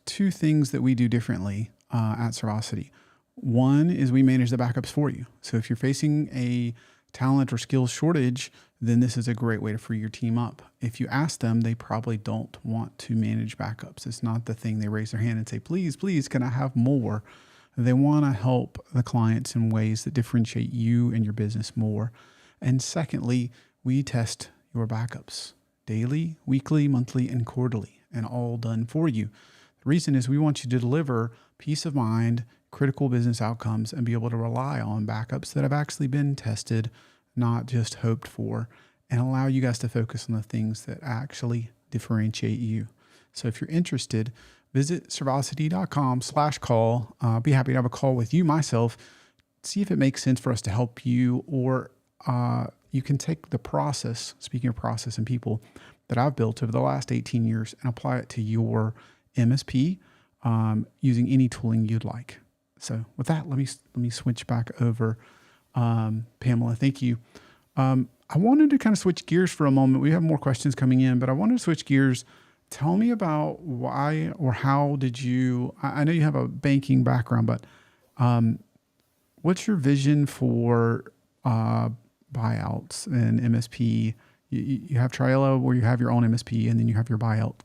two things that we do differently at Servosity. One is we manage the backups for you. So if you're facing a talent or skills shortage, then this is a great way to free your team up. If you ask them, they probably don't want to manage backups. It's not the thing. They raise their hand and say, please, can I have more? They want to help the clients in ways that differentiate you and your business more. And secondly, we test your backups daily, weekly, monthly, and quarterly, and all done for you. The reason is we want you to deliver peace of mind, critical business outcomes, and be able to rely on backups that have actually been tested, not just hoped for, and allow you guys to focus on the things that actually differentiate you. So if you're interested, visit servosity.com/call. Be happy to have a call with you, myself, see if it makes sense for us to help you, or you can take the process, speaking of process and people, that I've built over the last 18 years and apply it to your MSP using any tooling you'd like. So with that, let me switch back over. Pamela, thank you. I wanted to kind of switch gears for a moment. We have more questions coming in, but I wanted to switch gears. Tell me about why or how did you, I know you have a banking background, but what's your vision for buyouts and MSP? You have Triella where you have your own MSP, and then you have your buyout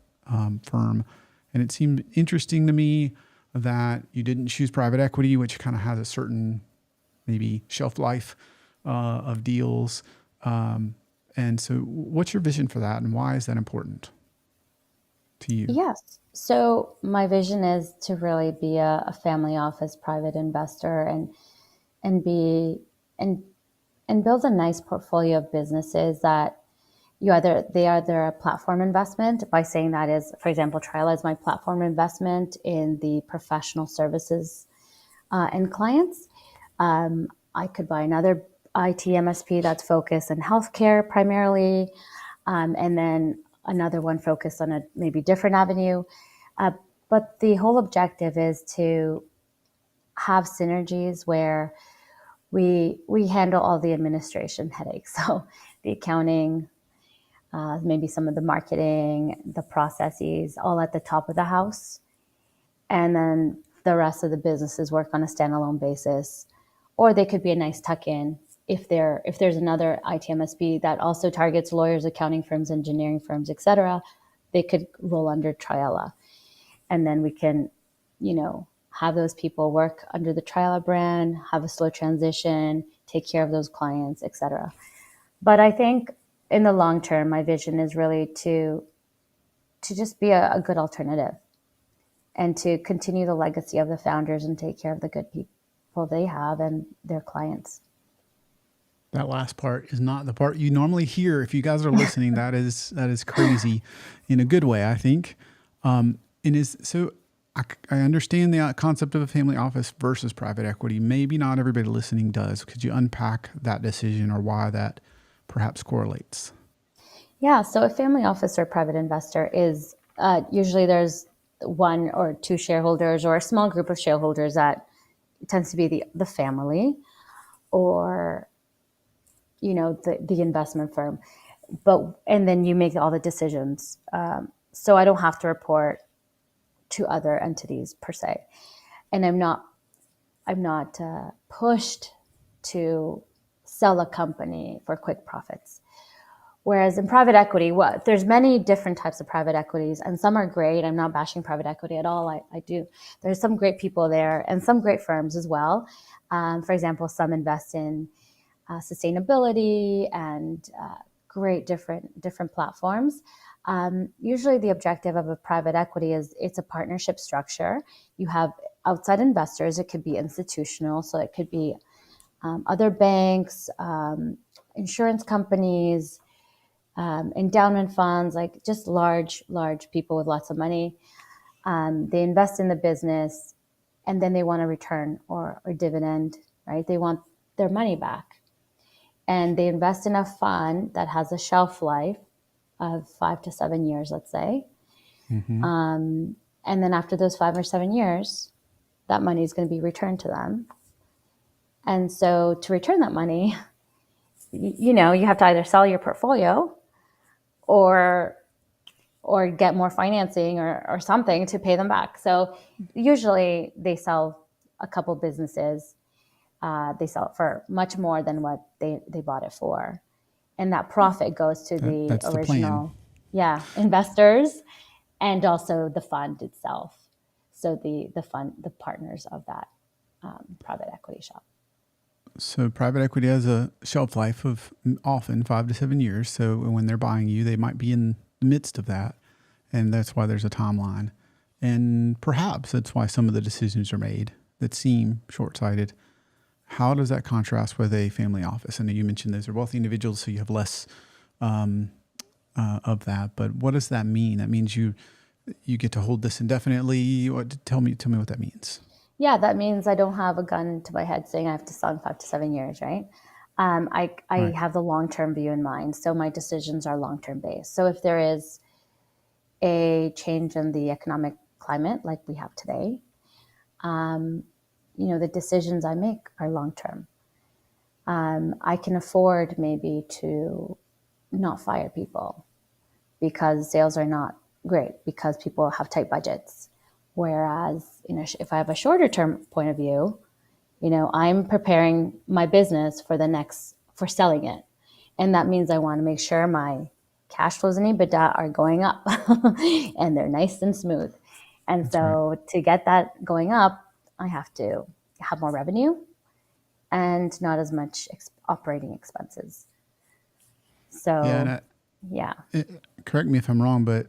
firm. And it seemed interesting to me. that you didn't choose private equity, which kind of has a certain maybe shelf life of deals. And so what's your vision for that, and why is that important to you? Yes. So my vision is to really be a family office private investor and be and and build a nice portfolio of businesses that they are either a platform investment. By saying that is, for example, Triella is my platform investment in the professional services and clients. I could buy another IT MSP that's focused on healthcare primarily, and then another one focused on a maybe different avenue. Uh, but the whole objective is to have synergies where we handle all the administration headaches, so the accounting, maybe some of the marketing, the processes, all at the top of the house, and then the rest of the businesses work on a standalone basis, or they could be a nice tuck in if there's another ITMSB that also targets lawyers, accounting firms, engineering firms, etc. They could roll under Triella, and then we can, have those people work under the Triella brand, have a slow transition, take care of those clients, etc. But I think in the long term, my vision is really to just be a good alternative and to continue the legacy of the founders and take care of the good people they have and their clients. That last part is not the part you normally hear. If you guys are listening, that is crazy in a good way, I think. And is so I understand the concept of a family office versus private equity. Maybe not everybody listening does. Could you unpack that decision or why that perhaps correlates? Yeah, so a family office or private investor is usually there's one or two shareholders or a small group of shareholders that tends to be the family or the investment firm, and then you make all the decisions. So I don't have to report to other entities per se, and I'm not pushed to sell a company for quick profits. Whereas in private equity, there's many different types of private equities, and some are great. I'm not bashing private equity at all. I do. There's some great people there and some great firms as well. For example, some invest in sustainability and great different platforms. Usually the objective of a private equity is it's a partnership structure. You have outside investors. It could be institutional, so it could be other banks, insurance companies, endowment funds, like just large people with lots of money. They invest in the business and then they want a return or dividend, right? They want their money back. And they invest in a fund that has a shelf life of 5 to 7 years, let's say. Mm-hmm. And then after those 5 or 7 years, that money is going to be returned to them. And so to return that money, you have to either sell your portfolio or get more financing or something to pay them back. So usually they sell a couple businesses. They sell it for much more than what they bought it for. And that profit goes to the original investors and also the fund itself. So the fund, the partners of that private equity shop. So private equity has a shelf life of often 5 to 7 years. So when they're buying you, they might be in the midst of that. And that's why there's a timeline. And perhaps that's why some of the decisions are made that seem short-sighted. How does that contrast with a family office? I know you mentioned those are wealthy individuals, so you have less of that. But what does that mean? That means you get to hold this indefinitely. Tell me what that means. Yeah, that means I don't have a gun to my head saying I have to sell in 5 to 7 years, right? I Right. have the long-term view in mind. So my decisions are long-term based. So if there is a change in the economic climate like we have today, the decisions I make are long-term. I can afford maybe to not fire people because sales are not great because people have tight budgets. Whereas, if I have a shorter term point of view, I'm preparing my business for selling it. And that means I want to make sure my cash flows and EBITDA are going up and they're nice and smooth. And That's right. so to get that going up, I have to have more revenue and not as much operating expenses. Yeah, and So, yeah. correct me if I'm wrong, but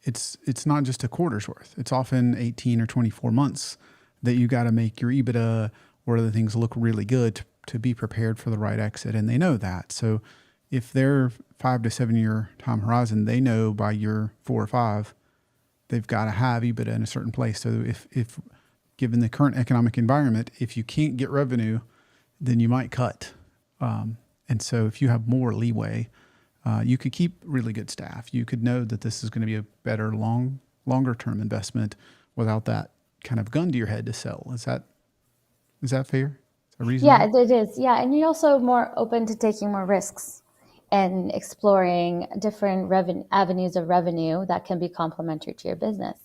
it's not just a quarter's worth. It's often 18 or 24 months that you got to make your EBITDA or other things look really good to be prepared for the right exit. And they know that. So if they're 5 to 7 year time horizon, they know by year 4 or 5, they've got to have EBITDA in a certain place. So if given the current economic environment, if you can't get revenue, then you might cut. And so if you have more leeway, you could keep really good staff. You could know that this is going to be a better longer term investment without that kind of gun to your head to sell. Is that fair? Is that Yeah, reasonable? it is. Yeah. And you're also more open to taking more risks and exploring different avenues of revenue that can be complementary to your business.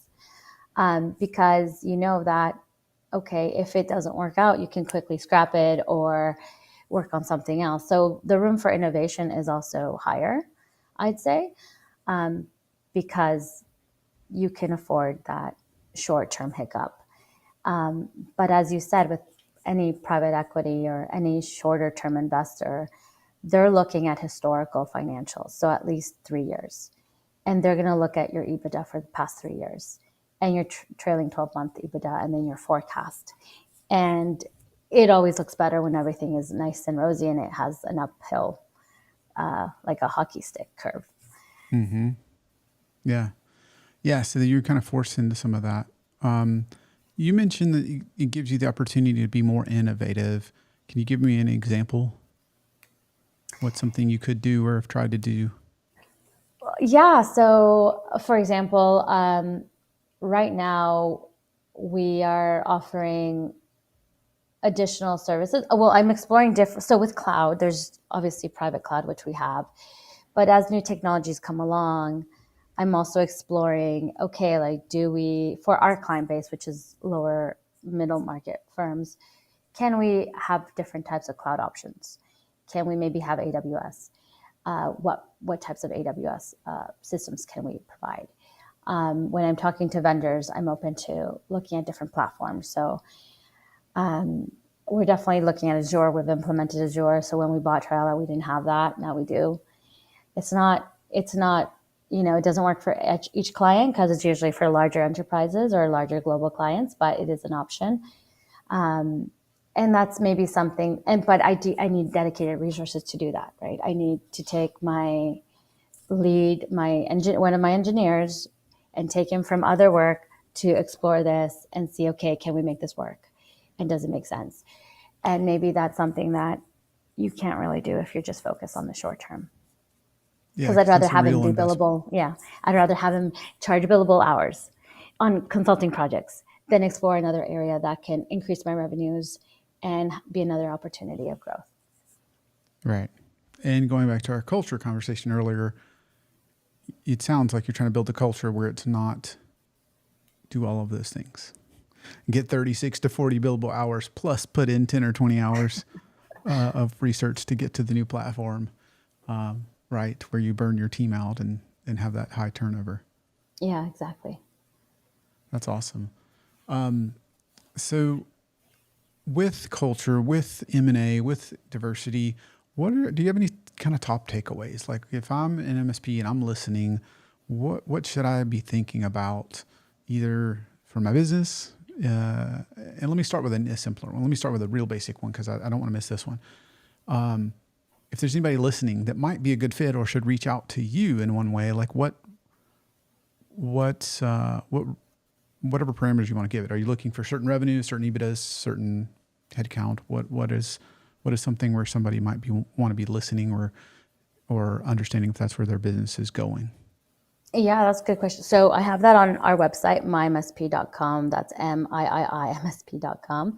Because you know that, okay, if it doesn't work out, you can quickly scrap it or work on something else. So the room for innovation is also higher, I'd say, because you can afford that short-term hiccup. But as you said, with any private equity or any shorter term investor, they're looking at historical financials, so at least 3 years. And they're going to look at your EBITDA for the past 3 years and your trailing 12-month EBITDA and then your forecast. And it always looks better when everything is nice and rosy and it has an uphill, like a hockey stick curve. Mm-hmm. Yeah. Yeah. So that you're kind of forced into some of that. You mentioned that it gives you the opportunity to be more innovative. Can you give me an example? What's something you could do or have tried to do? Yeah. So, for example, right now we are offering additional services. Well, I'm exploring different. So with cloud, there's obviously private cloud, which we have, but as new technologies come along, I'm also exploring, okay, like do we, for our client base, which is lower middle market firms, can we have different types of cloud options? Can we maybe have AWS? What types of AWS systems can we provide? When I'm talking to vendors, I'm open to looking at different platforms. So we're definitely looking at Azure. We've implemented Azure. So when we bought Triella, we didn't have that. Now we do. It's not, it doesn't work for each client because it's usually for larger enterprises or larger global clients, but it is an option. And that's maybe something, but I need dedicated resources to do that, right? I need to take one of my engineers and take him from other work to explore this and see, okay, can we make this work? And does it make sense? And maybe that's something that you can't really do if you're just focused on the short term. Yeah, Because I'd because rather that's a have him real do investment. billable. Yeah. I'd rather have him charge billable hours on consulting projects than explore another area that can increase my revenues and be another opportunity of growth. Right. And going back to our culture conversation earlier, it sounds like you're trying to build a culture where it's not do all of those things. Get 36 to 40 billable hours plus put in 10 or 20 hours of research to get to the new platform, right? Where you burn your team out and have that high turnover. Yeah, exactly. That's awesome. So with culture, with M&A, with diversity, do you have any kind of top takeaways? Like if I'm an MSP and I'm listening, what should I be thinking about either for my business? And let me start with a simpler one. Let me start with a real basic one because I don't want to miss this one. If there's anybody listening that might be a good fit or should reach out to you in one way, like whatever parameters you want to give it. Are you looking for certain revenues, certain EBITDAs, certain headcount? What is something where somebody might want to be listening or understanding if that's where their business is going? Yeah, that's a good question. So I have that on our website, mymsp.com. That's MIIIMSP.com.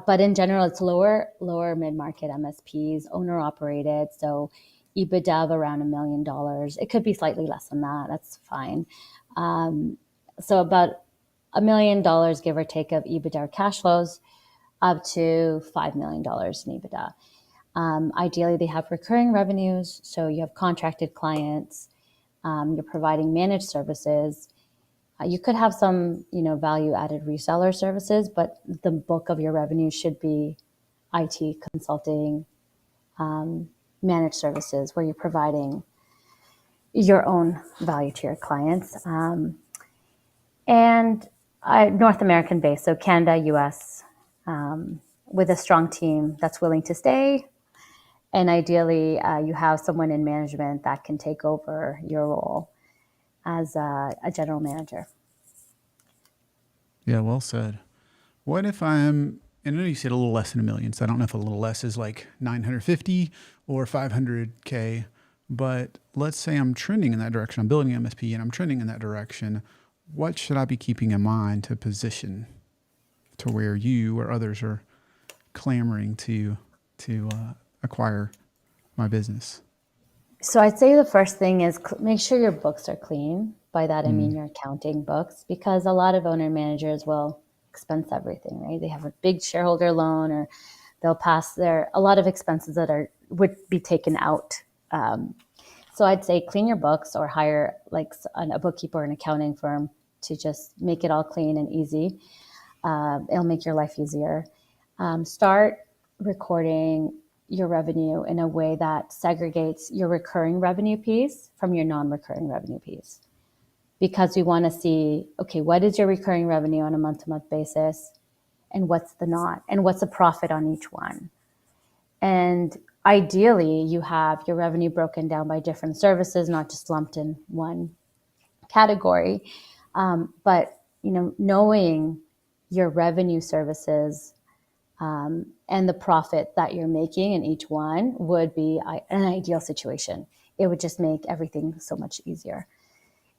But in general, it's lower mid-market MSPs, owner operated. So EBITDA of around $1 million. It could be slightly less than that. That's fine. So about $1 million, give or take, of EBITDA or cash flows, up to $5 million in EBITDA. Ideally, they have recurring revenues. So you have contracted clients. You're providing managed services. You could have some, value added reseller services, but the bulk of your revenue should be IT consulting, managed services where you're providing your own value to your clients. And North American based, so Canada, US, with a strong team that's willing to stay. And ideally, you have someone in management that can take over your role as a general manager. Yeah, well said. What if and I know you said a little less than $1 million, so I don't know if a little less is like 950 or 500K, but let's say I'm trending in that direction. I'm building an MSP and I'm trending in that direction. What should I be keeping in mind to position to where you or others are clamoring to acquire my business? So I'd say the first thing is make sure your books are clean. By that, I mean your accounting books, because a lot of owner managers will expense everything, right? They have a big shareholder loan, or they'll pass a lot of expenses that would be taken out. So I'd say clean your books or hire like a bookkeeper or an accounting firm to just make it all clean and easy. It'll make your life easier. Start recording your revenue in a way that segregates your recurring revenue piece from your non-recurring revenue piece. Because we want to see, okay, what is your recurring revenue on a month-to-month basis, and what's the not, and what's the profit on each one. And ideally, you have your revenue broken down by different services, not just lumped in one category. But knowing your revenue services and the profit that you're making in each one would be an ideal situation. It would just make everything so much easier.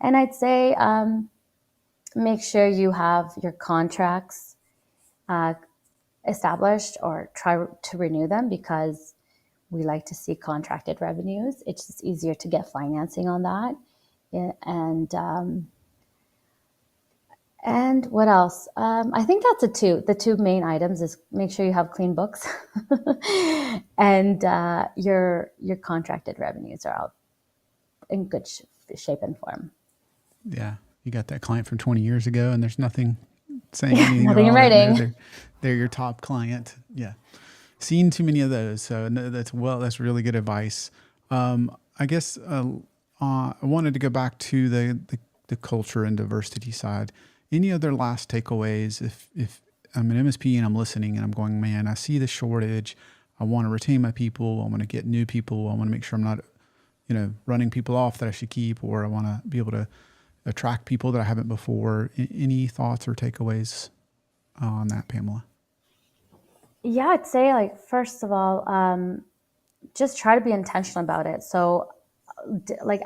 And I'd say make sure you have your contracts established, or try to renew them, because we like to see contracted revenues. It's just easier to get financing on that. And what else? I think that's the two main items is make sure you have clean books and your contracted revenues are out in good shape and form. Yeah, you got that client from 20 years ago, and there's nothing saying anything Nothing in about it. writing. They're your top client. Yeah, seen too many of those. So that's really good advice. I guess I wanted to go back to the culture and diversity side. Any other last takeaways? If I'm an MSP and I'm listening and I'm going, man, I see the shortage. I want to retain my people. I want to get new people. I want to make sure I'm not, running people off that I should keep, or I want to be able to attract people that I haven't before. Any thoughts or takeaways on that, Pamela? Yeah, I'd say first of all, just try to be intentional about it. So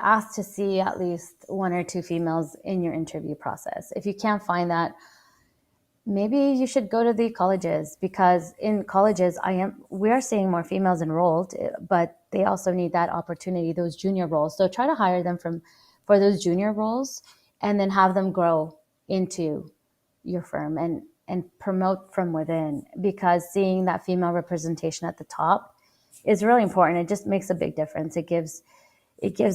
ask to see at least one or two females in your interview process. If you can't find that, maybe you should go to the colleges, because in colleges we are seeing more females enrolled, but they also need that opportunity, those junior roles. So try to hire them for those junior roles, and then have them grow into your firm and promote from within, because seeing that female representation at the top is really important. It just makes a big difference. It gives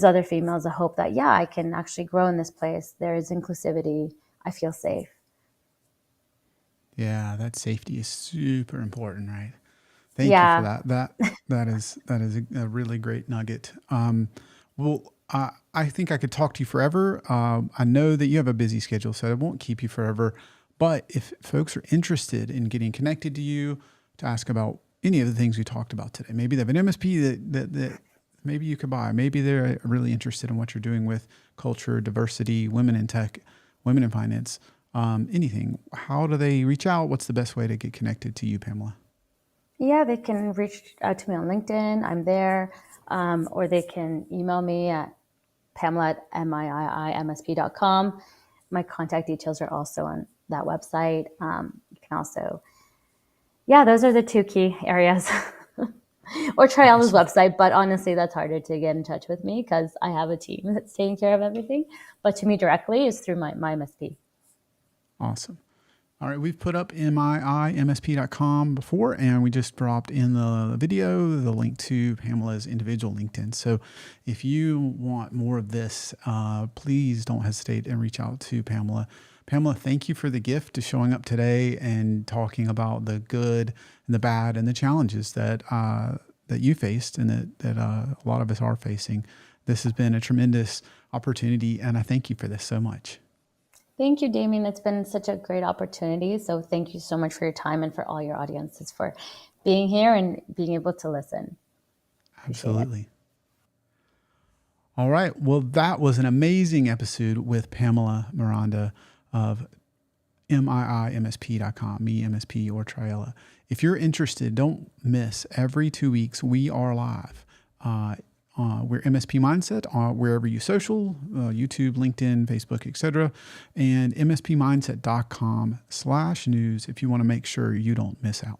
other females a hope that, yeah, I can actually grow in this place. There is inclusivity. I feel safe. Yeah, that safety is super important, right? Thank you for that. That is a really great nugget. I think I could talk to you forever. I know that you have a busy schedule, so I won't keep you forever. But if folks are interested in getting connected to you to ask about any of the things we talked about today, maybe they have an MSP that maybe you could buy. Maybe they're really interested in what you're doing with culture, diversity, women in tech, women in finance, anything. How do they reach out? What's the best way to get connected to you, Pamela? Yeah, they can reach out to me on LinkedIn. I'm there. Or they can email me at pamela@miimsp.com. My contact details are also on that website. You can also, those are the two key areas. Or Triella's website, but honestly, that's harder to get in touch with me because I have a team that's taking care of everything. But to me directly is through my MSP. Awesome. All right, we've put up miimsp.com before, and we just dropped in the video the link to Pamela's individual LinkedIn. So if you want more of this, please don't hesitate and reach out to Pamela. Pamela, thank you for the gift of showing up today and talking about the good and the bad and the challenges that you faced and that a lot of us are facing. This has been a tremendous opportunity, and I thank you for this so much. Thank you, Damien. It's been such a great opportunity. So thank you so much for your time and for all your audiences for being here and being able to listen. Absolutely. All right. Well, that was an amazing episode with Pamela Miranda of miimsp.com, me, MSP, or Triella. If you're interested, don't miss. Every 2 weeks, we are live. We're MSP Mindset wherever you social, YouTube, LinkedIn, Facebook, etc. And mspmindset.com/news if you want to make sure you don't miss out.